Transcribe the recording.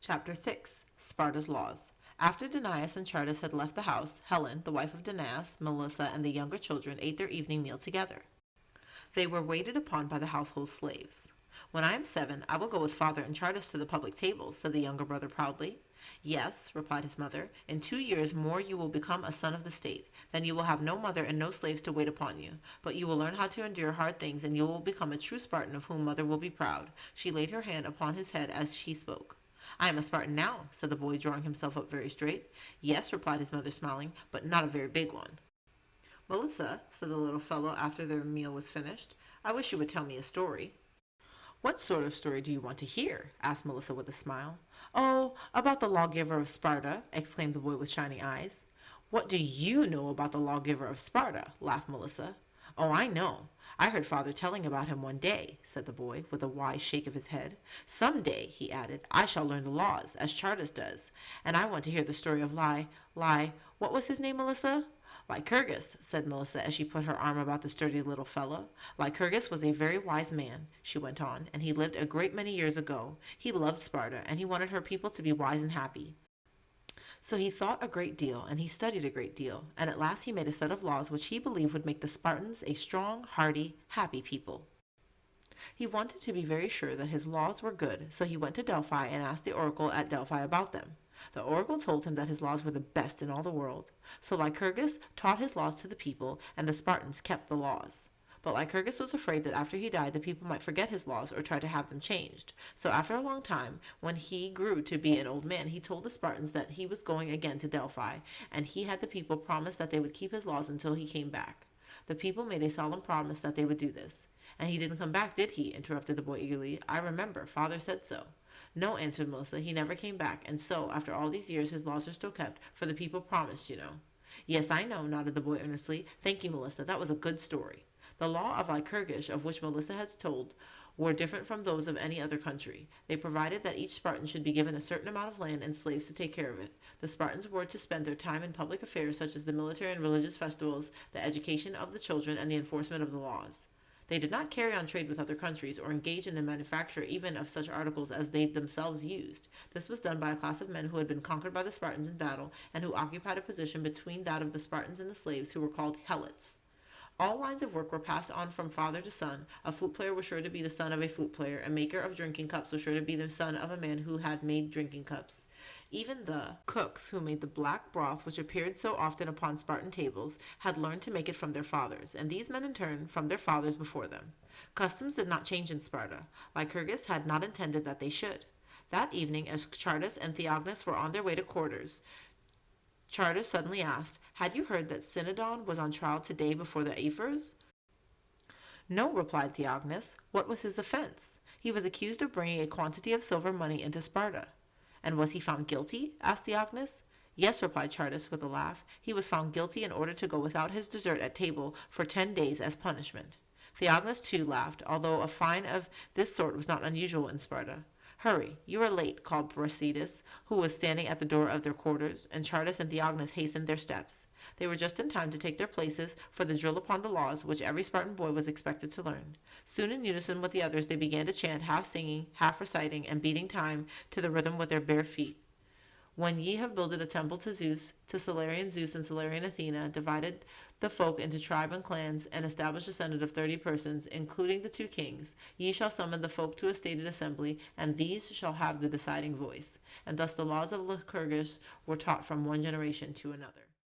Chapter 6. Sparta's Laws. After Danaus and Chardas had left the house, Helen, the wife of Danaus, Melissa, and the younger children ate their evening meal together. They were waited upon by the household slaves. "When I am 7, I will go with father and Chardas to the public tables," said the younger brother proudly. "Yes," replied his mother, "in 2 years more you will become a son of the state. Then you will have no mother and no slaves to wait upon you. But you will learn how to endure hard things, and you will become a true Spartan of whom mother will be proud." She laid her hand upon his head as she spoke. "I am a Spartan now," said the boy, drawing himself up very straight. "Yes," replied his mother, smiling, "but not a very big one." "Melissa," said the little fellow after their meal was finished, "I wish you would tell me a story." "What sort of story do you want to hear?" asked Melissa with a smile. "Oh, about the lawgiver of Sparta," exclaimed the boy with shining eyes. "What do you know about the lawgiver of Sparta?" laughed Melissa. "Oh, I know. I heard father telling about him one day," said the boy, with a wise shake of his head. "Some day," he added, "I shall learn the laws, as Chardas does. And I want to hear the story of what was his name, Melissa?" "Lycurgus," said Melissa as she put her arm about the sturdy little fellow. "Lycurgus was a very wise man," she went on, "and he lived a great many years ago. He loved Sparta, and he wanted her people to be wise and happy. So he thought a great deal, and he studied a great deal, and at last he made a set of laws which he believed would make the Spartans a strong, hardy, happy people. He wanted to be very sure that his laws were good, so he went to Delphi and asked the oracle at Delphi about them. The oracle told him that his laws were the best in all the world. So Lycurgus taught his laws to the people, and the Spartans kept the laws. But Lycurgus was afraid that after he died the people might forget his laws or try to have them changed. So after a long time, when he grew to be an old man, he told the Spartans that he was going again to Delphi, and he had the people promise that they would keep his laws until he came back. The people made a solemn promise that they would do this. "And he didn't come back, did he?" interrupted the boy eagerly. "I remember. Father said so." "No," answered Melissa, "he never came back, and so, after all these years, his laws are still kept, for the people promised, you know." "Yes, I know," nodded the boy earnestly. "Thank you, Melissa. That was a good story." The law of Lycurgus, of which Melissa had told, were different from those of any other country. They provided that each Spartan should be given a certain amount of land and slaves to take care of it. The Spartans were to spend their time in public affairs such as the military and religious festivals, the education of the children, and the enforcement of the laws. They did not carry on trade with other countries or engage in the manufacture even of such articles as they themselves used. This was done by a class of men who had been conquered by the Spartans in battle and who occupied a position between that of the Spartans and the slaves, who were called helots. All lines of work were passed on from father to son. A flute player was sure to be the son of a flute player. A maker of drinking cups was sure to be the son of a man who had made drinking cups. Even the cooks who made the black broth which appeared so often upon Spartan tables had learned to make it from their fathers, and these men in turn from their fathers before them. Customs did not change in Sparta. Lycurgus had not intended that they should. That evening, as Chardas and Theognis were on their way to quarters, Chardas suddenly asked, "Had you heard that Cynodon was on trial today before the Aphors?" "No," replied Theognis. "What was his offense?" "He was accused of bringing a quantity of silver money into Sparta." "And was he found guilty?" asked Theognis. "Yes," replied Chardas with a laugh. "He was found guilty and ordered to go without his dessert at table for 10 days as punishment." Theognis too laughed, although a fine of this sort was not unusual in Sparta. "Hurry, you are late," called Brasidas, who was standing at the door of their quarters, and Chardas and Theognis hastened their steps. They were just in time to take their places for the drill upon the laws, which every Spartan boy was expected to learn. Soon in unison with the others they began to chant, half singing, half reciting, and beating time to the rhythm with their bare feet. "When ye have builded a temple to Zeus, to Solarian Zeus and Solarian Athena, divided the folk into tribe and clans, and established a senate of 30 persons, including the 2 kings, ye shall summon the folk to a stated assembly, and these shall have the deciding voice." And thus the laws of Lycurgus were taught from one generation to another.